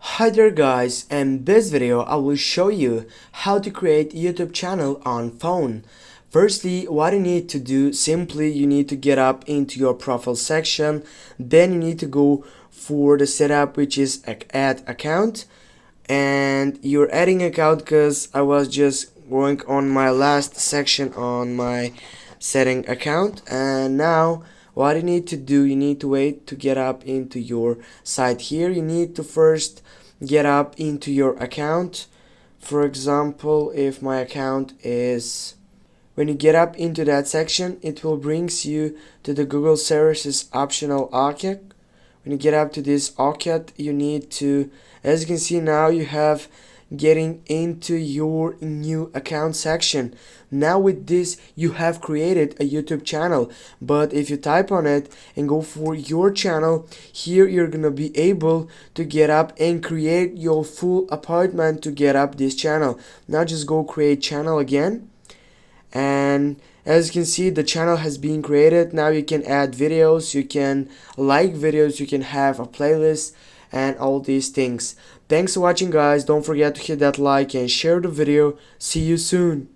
Hi there guys, in this video I will show you how to create YouTube channel on phone. Firstly, what you need to do, simply you need to get up into your profile section, then you need to go for the setup, which is add account, and you're adding account because I was just going on my last section on my setting account. And now what you need to do, you need to wait to get up into your site. Here you need to first get up into your account. For example, if my account is, when you get up into that section, it will brings you to the Google Services optional OCAT. When you get up to this OCAT, you need to, as you can see now, you have getting into your new account section. Now with this you have created a YouTube channel, but if you type on it and go for your channel, here you're gonna be able to get up and create your full apartment to get up this channel. Now just go create channel again, and as you can see, the channel has been created. Now you can add videos, you can like videos, you can have a playlist and all these things. Thanks for watching guys. Don't forget to hit that like and share the video. See you soon.